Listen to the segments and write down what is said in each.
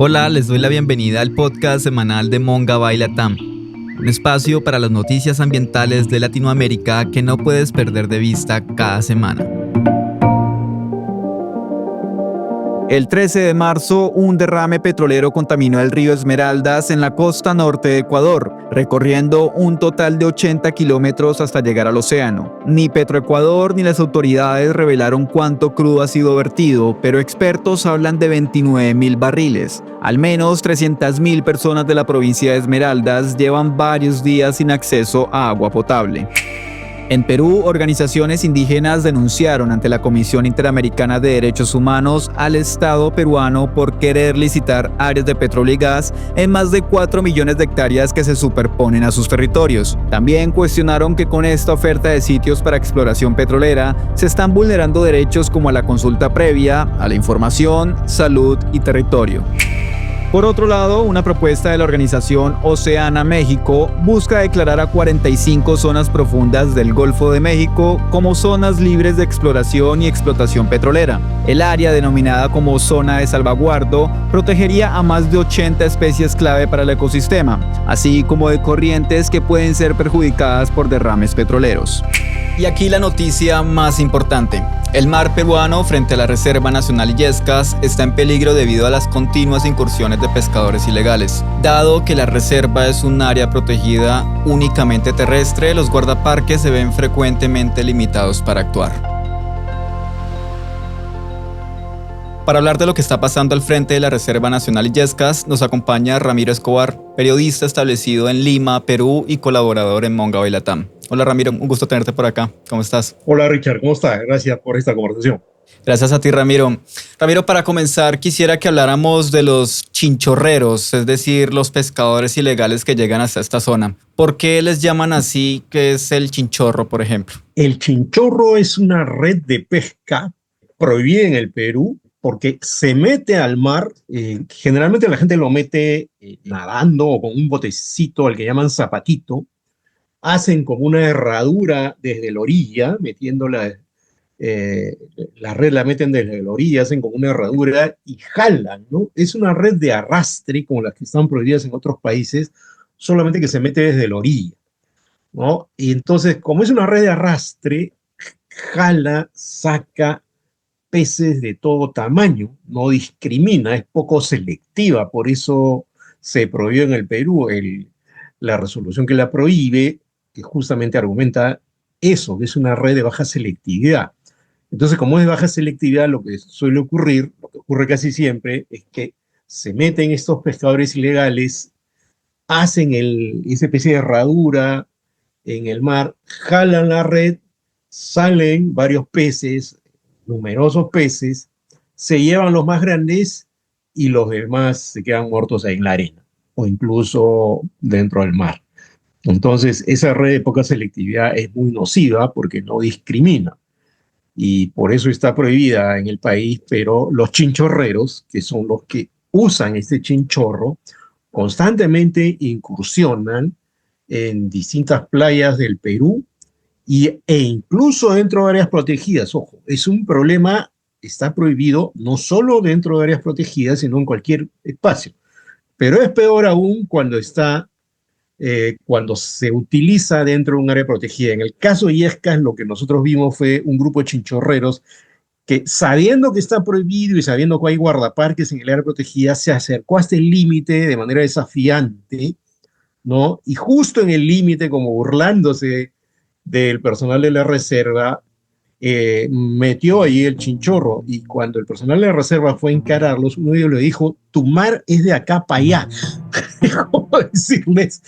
Hola, les doy la bienvenida al podcast semanal de Monga by Latam, un espacio para las noticias ambientales de Latinoamérica que no puedes perder de vista cada semana. El 13 de marzo, un derrame petrolero contaminó el río Esmeraldas en la costa norte de Ecuador, recorriendo un total de 80 kilómetros hasta llegar al océano. Ni Petroecuador ni las autoridades revelaron cuánto crudo ha sido vertido, pero expertos hablan de 29.000 barriles. Al menos 300.000 personas de la provincia de Esmeraldas llevan varios días sin acceso a agua potable. En Perú, organizaciones indígenas denunciaron ante la Comisión Interamericana de Derechos Humanos al Estado peruano por querer licitar áreas de petróleo y gas en más de 4 millones de hectáreas que se superponen a sus territorios. También cuestionaron que con esta oferta de sitios para exploración petrolera se están vulnerando derechos como a la consulta previa, a la información, salud y territorio. Por otro lado, una propuesta de la organización Oceana México busca declarar a 45 zonas profundas del Golfo de México como zonas libres de exploración y explotación petrolera. El área, denominada como zona de salvaguardo, protegería a más de 80 especies clave para el ecosistema, así como de corrientes que pueden ser perjudicadas por derrames petroleros. Y aquí la noticia más importante. El mar peruano frente a la Reserva Nacional Illescas está en peligro debido a las continuas incursiones de pescadores ilegales. Dado que la reserva es un área protegida únicamente terrestre, los guardaparques se ven frecuentemente limitados para actuar. Para hablar de lo que está pasando al frente de la Reserva Nacional Illescas, nos acompaña Ramiro Escobar, periodista establecido en Lima, Perú y colaborador en Monga by Latam. Hola Ramiro, un gusto tenerte por acá. ¿Cómo estás? Hola Richard, ¿cómo estás? Gracias por esta conversación. Gracias a ti, Ramiro. Ramiro, para comenzar, quisiera que habláramos de los chinchorreros, es decir, los pescadores ilegales que llegan hasta esta zona. ¿Por qué les llaman así? ¿Qué es el chinchorro, por ejemplo? El chinchorro es una red de pesca prohibida en el Perú porque se mete al mar. Generalmente la gente lo mete nadando o con un botecito al que llaman zapatito. Hacen como una herradura desde la orilla, la red la meten desde la orilla, hacen como una herradura y jalan, ¿no? Es una red de arrastre como las que están prohibidas en otros países, solamente que se mete desde la orilla, ¿no? Y entonces, como es una red de arrastre, jala, saca peces de todo tamaño, no discrimina, es poco selectiva, por eso se prohibió en el Perú. La resolución que la prohíbe, que justamente argumenta eso, que es una red de baja selectividad. Entonces, como es de baja selectividad, lo que suele ocurrir, lo que ocurre casi siempre, es que se meten estos pescadores ilegales, hacen esa especie de herradura en el mar, jalan la red, salen varios peces, numerosos peces, se llevan los más grandes y los demás se quedan muertos ahí en la arena o incluso dentro del mar. Entonces, esa red de poca selectividad es muy nociva porque no discrimina y por eso está prohibida en el país, pero los chinchorreros, que son los que usan este chinchorro, constantemente incursionan en distintas playas del Perú e incluso dentro de áreas protegidas. Ojo, es un problema, está prohibido no solo dentro de áreas protegidas, sino en cualquier espacio. Pero es peor aún cuando se utiliza dentro de un área protegida. En el caso de Illescas, lo que nosotros vimos fue un grupo de chinchorreros que, sabiendo que está prohibido y sabiendo que hay guardaparques en el área protegida, se acercó hasta el límite de manera desafiante, ¿no? Y justo en el límite, como burlándose del personal de la reserva, metió ahí el chinchorro. Y cuando el personal de la reserva fue a encararlos, uno de ellos le dijo: tu mar es de acá para allá. ¿Cómo decirles?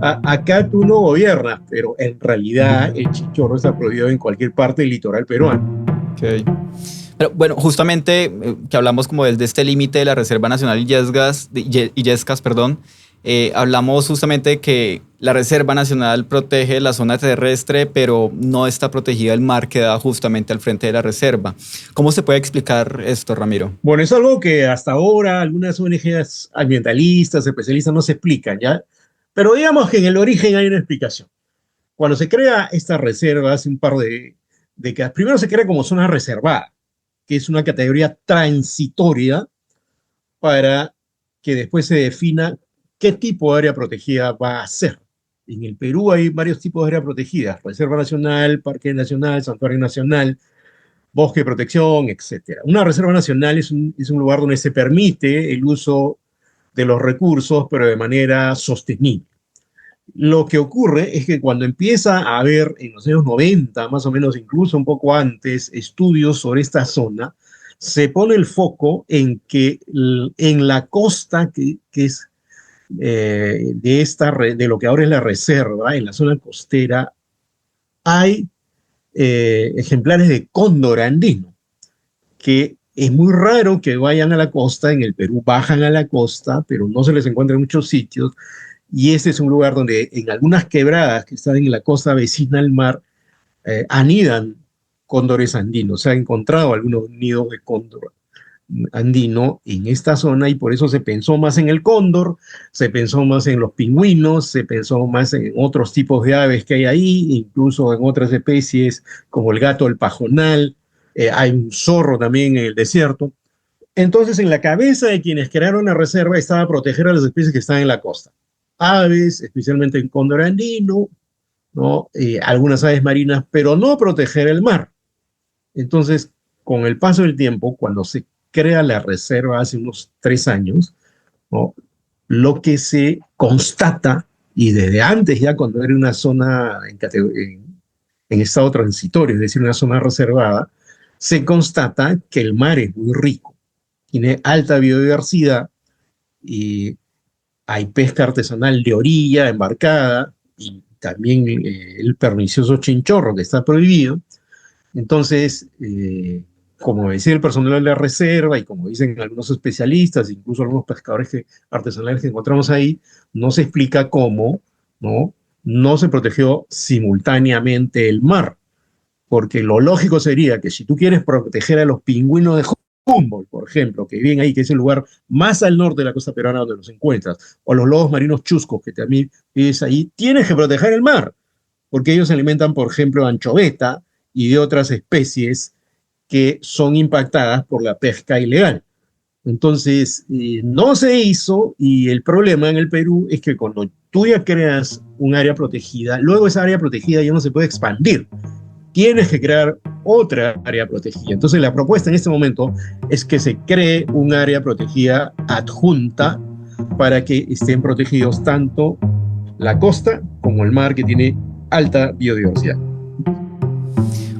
Acá tú no gobiernas, pero en realidad el chinchorro está prohibido en cualquier parte del litoral peruano. Okay. Pero bueno, justamente que hablamos como de este límite de la Reserva Nacional Illescas, hablamos justamente de que la Reserva Nacional protege la zona terrestre, pero no está protegida el mar que da justamente al frente de la reserva. ¿Cómo se puede explicar esto, Ramiro? Bueno, es algo que hasta ahora algunas ONGs ambientalistas, especialistas no se explican, ¿ya? Pero digamos que en el origen hay una explicación. Cuando se crea esta reserva hace un par de décadas, primero se crea como zona reservada, que es una categoría transitoria para que después se defina qué tipo de área protegida va a ser. En el Perú hay varios tipos de áreas protegidas: Reserva Nacional, Parque Nacional, Santuario Nacional, bosque de protección, etcétera. Una reserva nacional es un lugar donde se permite el uso de los recursos, pero de manera sostenible. Lo que ocurre es que cuando empieza a haber en los años 90, más o menos, incluso un poco antes, estudios sobre esta zona, se pone el foco en que en la costa, que es de lo que ahora es la reserva, en la zona costera, hay ejemplares de cóndor andino, que es muy raro que vayan a la costa. En el Perú bajan a la costa, pero no se les encuentra en muchos sitios, y este es un lugar donde en algunas quebradas que están en la costa vecina al mar, anidan cóndores andinos. Se ha encontrado algunos nidos de cóndor andino en esta zona, y por eso se pensó más en el cóndor, se pensó más en los pingüinos, se pensó más en otros tipos de aves que hay ahí, incluso en otras especies como el gato del pajonal. Hay un zorro también en el desierto. Entonces, en la cabeza de quienes crearon la reserva estaba proteger a las especies que están en la costa. Aves, especialmente el cóndor andino, ¿no? Algunas aves marinas, pero no proteger el mar. Entonces, con el paso del tiempo, cuando se crea la reserva hace unos 3 años, ¿no? Lo que se constata, y desde antes ya cuando era una zona en estado transitorio, es decir, una zona reservada, se constata que el mar es muy rico, tiene alta biodiversidad, y hay pesca artesanal de orilla, embarcada, y también el pernicioso chinchorro, que está prohibido. Entonces, como decía el personal de la reserva y como dicen algunos especialistas, incluso algunos artesanales que encontramos ahí, no se explica cómo, ¿no? No se protegió simultáneamente el mar, porque lo lógico sería que si tú quieres proteger a los pingüinos de Humboldt, por ejemplo, que viven ahí, que es el lugar más al norte de la costa peruana donde los encuentras, o los lobos marinos chuscos, que también vives ahí, tienes que proteger el mar, porque ellos se alimentan, por ejemplo, de anchoveta y de otras especies que son impactadas por la pesca ilegal. Entonces, no se hizo, y el problema en el Perú es que cuando tú ya creas un área protegida, luego esa área protegida ya no se puede expandir. Tienes que crear otra área protegida. Entonces, la propuesta en este momento es que se cree un área protegida adjunta para que estén protegidos tanto la costa como el mar, que tiene alta biodiversidad.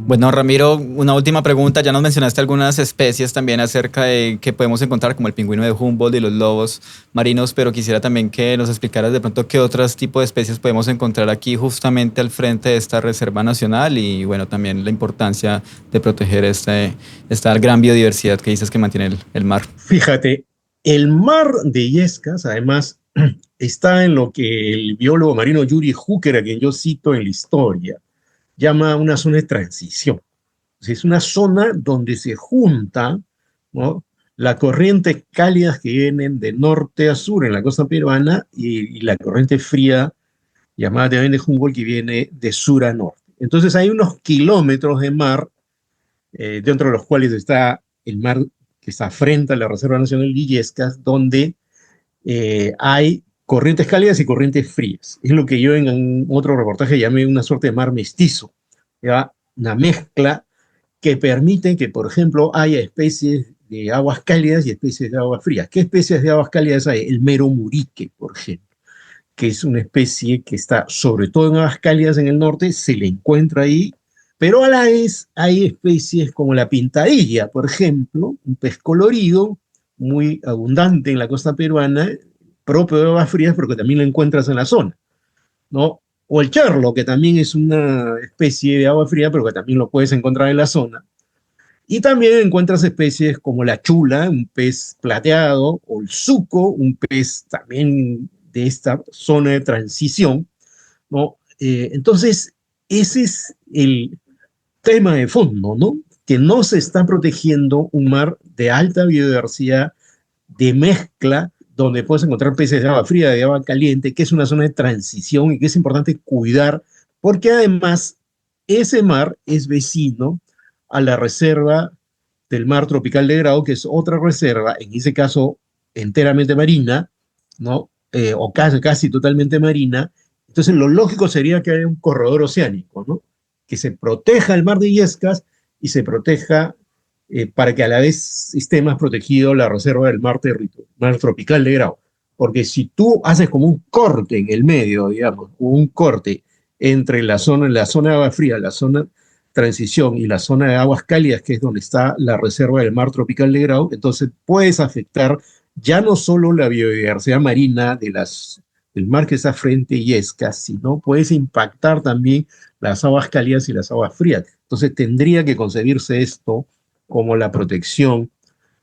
Bueno, Ramiro, una última pregunta. Ya nos mencionaste algunas especies también acerca de que podemos encontrar, como el pingüino de Humboldt y los lobos marinos, pero quisiera también que nos explicaras de pronto qué otros tipos de especies podemos encontrar aquí justamente al frente de esta Reserva Nacional, y bueno, también la importancia de proteger esta gran biodiversidad que dices que mantiene el mar. Fíjate, el mar de Illescas, además, está en lo que el biólogo marino Yuri Hooker, a quien yo cito en la historia, llama una zona de transición. Es una zona donde se junta, ¿no?, las corrientes cálidas que vienen de norte a sur en la costa peruana, y la corriente fría llamada también de Humboldt, que viene de sur a norte. Entonces hay unos kilómetros de mar, dentro de los cuales está el mar que está frente a la Reserva Nacional de Illescas, donde hay corrientes cálidas y corrientes frías. Es lo que yo en un otro reportaje llamé una suerte de mar mestizo, ¿ya? Una mezcla que permite que, por ejemplo, haya especies de aguas cálidas y especies de aguas frías. ¿Qué especies de aguas cálidas hay? El mero murique, por ejemplo, que es una especie que está sobre todo en aguas cálidas en el norte, se le encuentra ahí, pero a la vez hay especies como la pintadilla, por ejemplo, un pez colorido muy abundante en la costa peruana, propio de aguas frías, pero que también lo encuentras en la zona, ¿no? O el charlo, que también es una especie de agua fría, pero que también lo puedes encontrar en la zona. Y también encuentras especies como la chula, un pez plateado, o el suco, un pez también de esta zona de transición, ¿no? Entonces, ese es el tema de fondo, ¿no? Que no se está protegiendo un mar de alta biodiversidad, de mezcla, donde puedes encontrar peces de agua fría, de agua caliente, que es una zona de transición y que es importante cuidar, porque además ese mar es vecino a la reserva del mar tropical de Grau, que es otra reserva, en ese caso enteramente marina, ¿no? O casi totalmente marina. Entonces, lo lógico sería que haya un corredor oceánico, ¿no? Que se proteja el mar de Illescas y se proteja para que a la vez esté más protegido la reserva del mar tropical de Grau. Porque si tú haces como un corte en el medio, digamos, un corte entre la zona de agua fría, la zona transición y la zona de aguas cálidas, que es donde está la reserva del mar tropical de Grau, entonces puedes afectar ya no solo la biodiversidad marina del mar que está frente a Illescas, sino puedes impactar también las aguas cálidas y las aguas frías. Entonces tendría que concebirse esto como la protección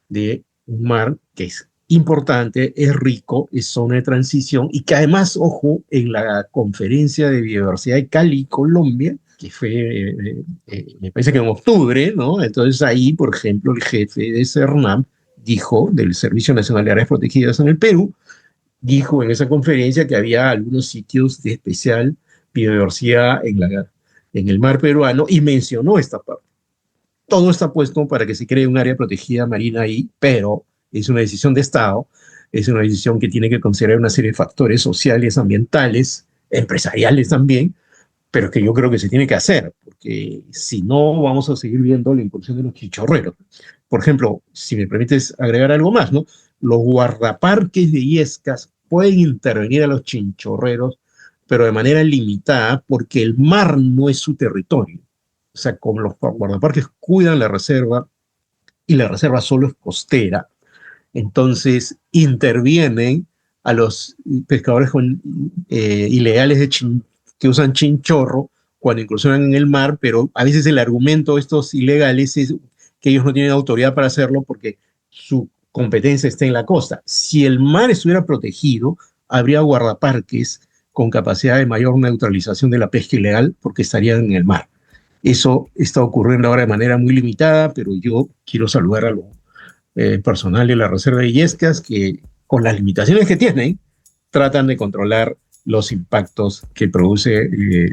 de un mar que es importante, es rico, es zona de transición y que además, ojo, en la conferencia de biodiversidad de Cali, Colombia, que fue, me parece que en octubre, ¿no? Entonces ahí, por ejemplo, el jefe de CERNAM dijo, del Servicio Nacional de Áreas Protegidas en el Perú, dijo en esa conferencia que había algunos sitios de especial biodiversidad en el mar peruano y mencionó esta parte. Todo está puesto para que se cree un área protegida marina ahí, pero es una decisión de Estado, es una decisión que tiene que considerar una serie de factores sociales, ambientales, empresariales también, pero que yo creo que se tiene que hacer, porque si no vamos a seguir viendo la incursión de los chinchorreros. Por ejemplo, si me permites agregar algo más, ¿no? Los guardaparques de Illescas pueden intervenir a los chinchorreros, pero de manera limitada, porque el mar no es su territorio. O sea, como los guardaparques cuidan la reserva y la reserva solo es costera, entonces intervienen a los pescadores ilegales que usan chinchorro cuando incursionan en el mar, pero a veces el argumento de estos ilegales es que ellos no tienen autoridad para hacerlo porque su competencia está en la costa. Si el mar estuviera protegido, habría guardaparques con capacidad de mayor neutralización de la pesca ilegal porque estarían en el mar. Eso está ocurriendo ahora de manera muy limitada, pero yo quiero saludar a los personal de la Reserva de Illescas que, con las limitaciones que tienen, tratan de controlar los impactos que produce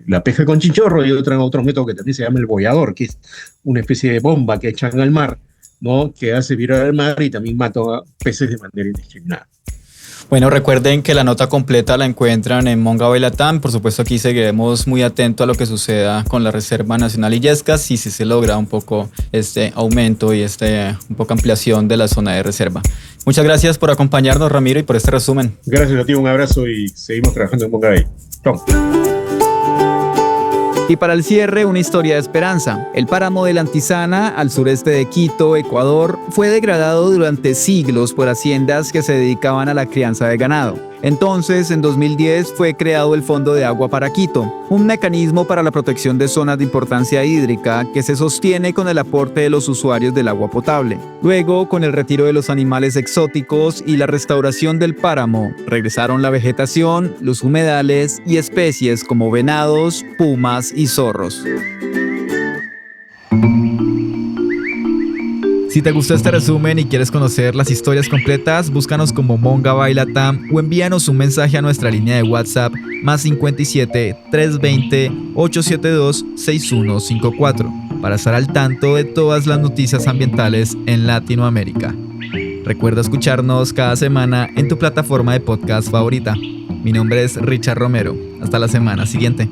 la pesca con chinchorro y otro método que también se llama el bollador, que es una especie de bomba que echan al mar, ¿no? Que hace virar al mar y también mata peces de manera indiscriminada. Bueno, recuerden que la nota completa la encuentran en Monga Bay Latam. Por supuesto, aquí seguiremos muy atentos a lo que suceda con la Reserva Nacional Illescas y si se logra un poco este aumento y un poco ampliación de la zona de reserva. Muchas gracias por acompañarnos, Ramiro, y por este resumen. Gracias a ti, un abrazo y seguimos trabajando en Monga Bay. Chao. Y para el cierre, una historia de esperanza. El páramo de la Antisana, al sureste de Quito, Ecuador, fue degradado durante siglos por haciendas que se dedicaban a la crianza de ganado. Entonces, en 2010 fue creado el Fondo de Agua para Quito, un mecanismo para la protección de zonas de importancia hídrica que se sostiene con el aporte de los usuarios del agua potable. Luego, con el retiro de los animales exóticos y la restauración del páramo, regresaron la vegetación, los humedales y especies como venados, pumas y zorros. Si te gustó este resumen y quieres conocer las historias completas, búscanos como Monga Bay Latam o envíanos un mensaje a nuestra línea de WhatsApp +57 320 872 6154 para estar al tanto de todas las noticias ambientales en Latinoamérica. Recuerda escucharnos cada semana en tu plataforma de podcast favorita. Mi nombre es Richard Romero. Hasta la semana siguiente.